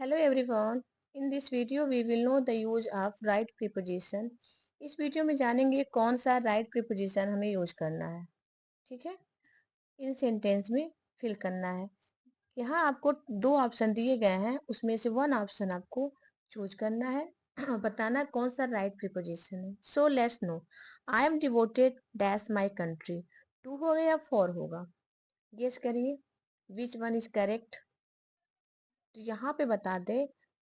Hello everyone. In this video we will know the use of right preposition. इस video में जानेंगे कौन सा right preposition हमें यूज करना है. ठीक है, इन सेंटेंस में फिल करना है. यहाँ आपको दो ऑप्शन दिए गए हैं, उसमें से वन ऑप्शन आपको चूज करना है. बताना कौन सा राइट प्रीपोजिशन है. So let's know. I am devoted dash my country. To होगा या फॉर होगा, गेस करिए विच वन इज करेक्ट. तो यहाँ पे बता दे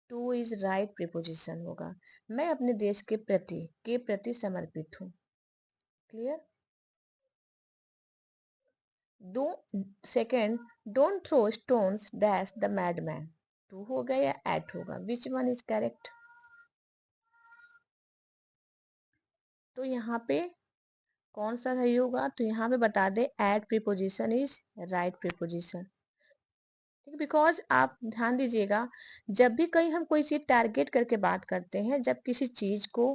टू इज राइट प्रीपोजिशन होगा. मैं अपने देश के प्रति समर्पित हूँ. क्लियर. दो second, don't throw stones dash the madman. To होगा या एट होगा, विच वन इज करेक्ट. तो यहाँ पे कौन सा सही होगा, तो यहाँ पे बता दे at preposition is right preposition. ठीक है, बिकॉज आप ध्यान दीजिएगा, जब भी कहीं हम कोई चीज टारगेट करके बात करते हैं, जब किसी चीज को,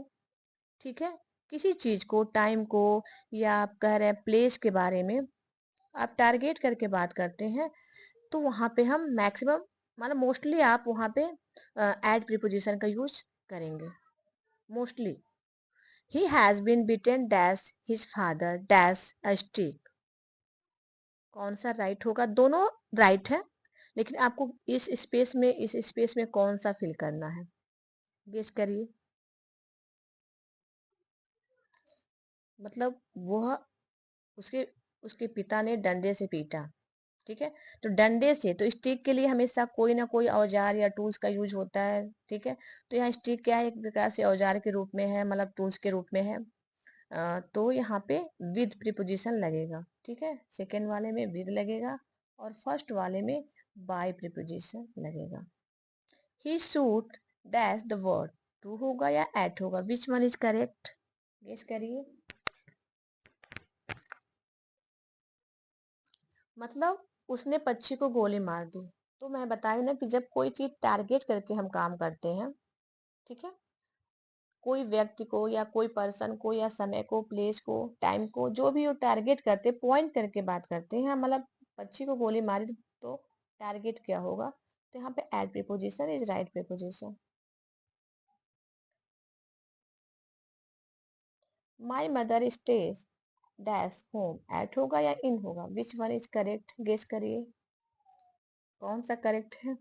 ठीक है, किसी चीज को, टाइम को, या आप कह रहे हैं प्लेस के बारे में आप टारगेट करके बात करते हैं, तो वहां पे हम मैक्सिमम, मतलब मोस्टली आप वहां पे एड प्रीपोजिशन का यूज करेंगे. Mostly. He has been beaten dash his father dash a stick. कौन सा राइट होगा, दोनों राइट है, लेकिन आपको इस स्पेस में कौन सा फिल करना है, गेस करिए. मतलब वह, उसके उसके पिता ने डंडे से पीटा. ठीक है, तो डंडे से, तो स्टिक के लिए हमेशा कोई ना कोई औजार या टूल्स का यूज होता है. ठीक है, तो यहाँ स्टिक क्या है, एक प्रकार से औजार के रूप में है, मतलब टूल्स के रूप में है. तो यहाँ पे विद प्रीपोजिशन लगेगा. ठीक है, सेकेंड वाले में विद लगेगा और फर्स्ट वाले में बाय प्रीपोजिशन लगेगा. He shoot dash the word. To होगा या एट होगा, which one is correct, guess करिए. मतलब उसने पक्षी को गोली मार दी. तो मैं बताई ना कि जब कोई चीज टारगेट करके हम काम करते हैं, ठीक है, कोई व्यक्ति को या कोई पर्सन को या समय को, प्लेस को, टाइम को, जो भी वो टारगेट करते, पॉइंट करके बात करते हैं, मतलब पक्षी को गोली मारी तो टारगेट क्या होगा, तो यहाँ पे at preposition is right preposition. My mother stays dash home. At होगा या इन होगा, which one is correct, guess करिए कौन सा करेक्ट है.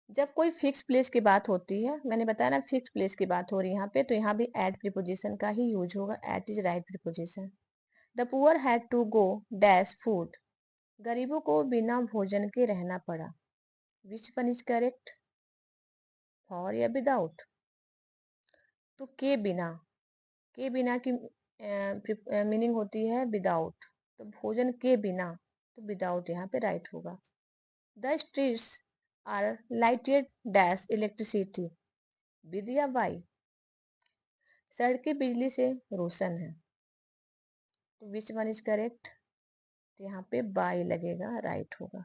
जब कोई फिक्स प्लेस की बात होती है, मैंने बताया ना फिक्स प्लेस की बात हो रही है यहाँ पे, तो यहाँ भी एट प्रीपोजिशन का ही यूज होगा. At is right preposition. The poor had to go dash food. गरीबों को बिना भोजन के रहना पड़ा. Which one is correct, for या विदाउट. तो के बिना की मीनिंग होती है विदाउट. तो भोजन के बिना, तो विदाउट यहाँ पे राइट होगा. The streets are lighted dash electricity. With या बाई. सड़कें बिजली से रोशन है. तो विच वन इज करेक्ट, तो यहाँ पे बाई लगेगा, राइट होगा.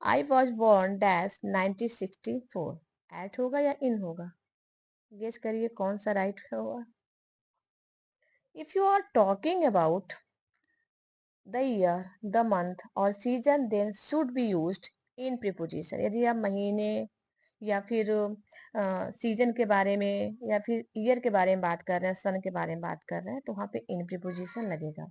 I was born dash 1964. At होगा या इन होगा, गेस करिए कौन सा राइट होगा. If you are talking about the year, the month और season, then should be used in preposition. यदि आप महीने या फिर सीजन के बारे में या फिर ईयर के बारे में बात कर रहे हैं, सन के बारे में बात कर रहे हैं, तो वहाँ पे इन प्रीपोजिशन लगेगा.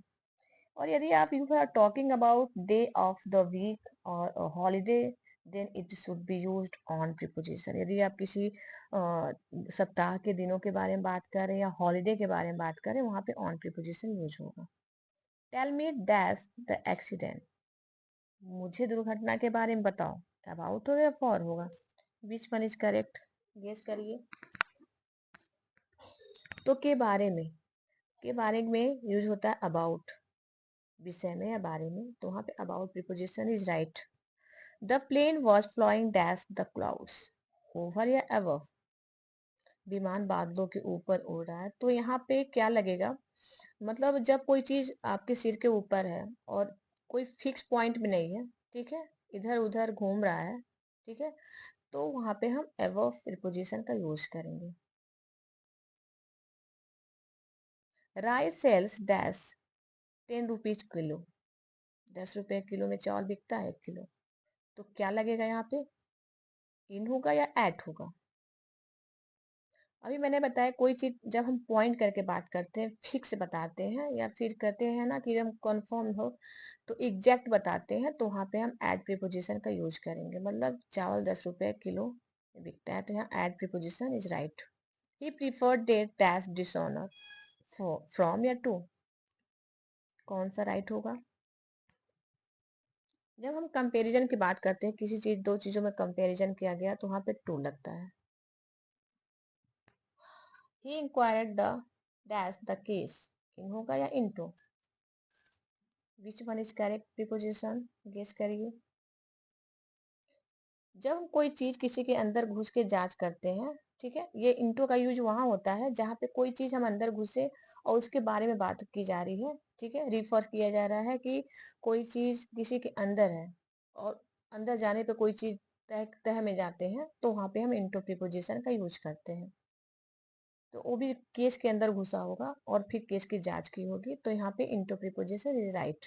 और यदि आप you are talking about day of the week और holiday, then it should be used on preposition. यदि आप किसी सप्ताह के दिनों के बारे में बात कर रहे हैं या हॉलीडे के बारे में बात कर रहे हैं, वहाँ पे ऑन प्रीपोजिशन यूज होगा. Tell me dash the accident. मुझे दुर्घटना के बारे में बताओ. अबाउट होगा या फॉर होगा, which one is correct, guess करिए. तो के बारे में यूज होता है अबाउट, विषय में या बारे में, तो वहां पे about preposition is right. The plane was flying dash the clouds. Over या अबव. विमान बादलों के ऊपर उड़ रहा है. तो यहाँ पे क्या लगेगा, मतलब जब कोई चीज आपके सिर के ऊपर है और कोई फिक्स पॉइंट भी नहीं है, ठीक है, इधर उधर घूम रहा है, ठीक है, तो वहां पे हम अबव प्रीपोजिशन का यूज करेंगे. Rice sells dash 10 rupees kilo, 10 रुपए किलो में चावल बिकता है 1 किलो। तो क्या लगेगा यहाँ पे, इन होगा या एट होगा? अभी मैंने बताया कोई चीज जब हम पॉइंट करके बात करते हैं, फिक्स बताते हैं या फिर कहते हैं ना कि हम कंफर्म हो, तो एग्जैक्ट बताते हैं, तो वहां पे हम एड प्रीपोजिशन का यूज करेंगे। मतलब चावल 10 रुपए किलो बिकता है, तो यहाँ at preposition is right. He preferred death dash dishonour from या टू, कौन सा राइट होगा? जब हम कंपैरिजन की बात करते हैं, किसी चीज दो चीजों में कंपैरिजन किया गया, तो वहां पे टू लगता है। He inquired the dash the case, in होगा या into? Which one is correct preposition, guess करिए। जब हम कोई चीज किसी के अंदर घुस के जांच करते हैं, ठीक है, ये इंटू का यूज वहां होता है जहां पे कोई चीज हम अंदर घुसे और उसके बारे में बात की जा रही है, ठीक है, रिफर किया जा रहा है कि कोई चीज किसी के अंदर है और अंदर जाने पे कोई चीज तह तह में जाते हैं, तो वहां पे हम इंटू प्रीपोजिशन का यूज करते हैं। तो वो भी केस के अंदर घुसा होगा और फिर केस की जांच की होगी, तो यहाँ पे into preposition is right.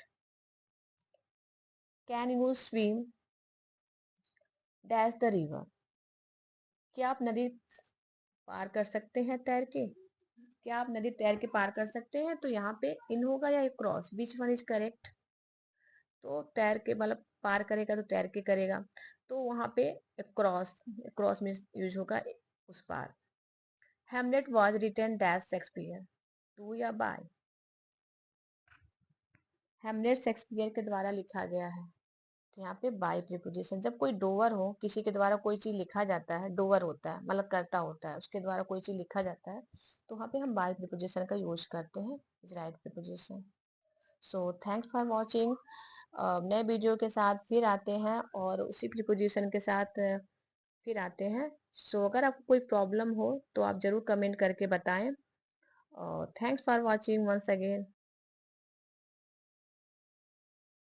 Can you swim dash the river, क्या आप नदी पार कर सकते हैं तैर के? क्या आप नदी तैर के पार कर सकते हैं? तो यहाँ पे इन होगा या cross, beach one is correct? तो तैर के मतलब पार करेगा तो तैर के करेगा, तो वहां पे क्रॉस, क्रॉस में यूज होगा उस पार। Hamlet was written dash Shakespeare, to या बाय? हेमलेट शेक्सपियर के द्वारा लिखा गया है, तो यहाँ पे बाय प्रीपोजिशन। जब कोई डोवर हो, किसी के द्वारा कोई चीज लिखा जाता है, डोवर होता है मतलब करता होता है, उसके द्वारा कोई चीज लिखा जाता है, तो वहाँ पे हम बाय प्रीपोजिशन का यूज करते हैं, is right preposition. So thanks for watching. नए वीडियो के साथ फिर आते हैं और उसी प्रीपोजिशन के साथ फिर आते हैं। सो अगर आपको कोई प्रॉब्लम हो तो आप जरूर कमेंट करके बताएं। और thanks for watching once again.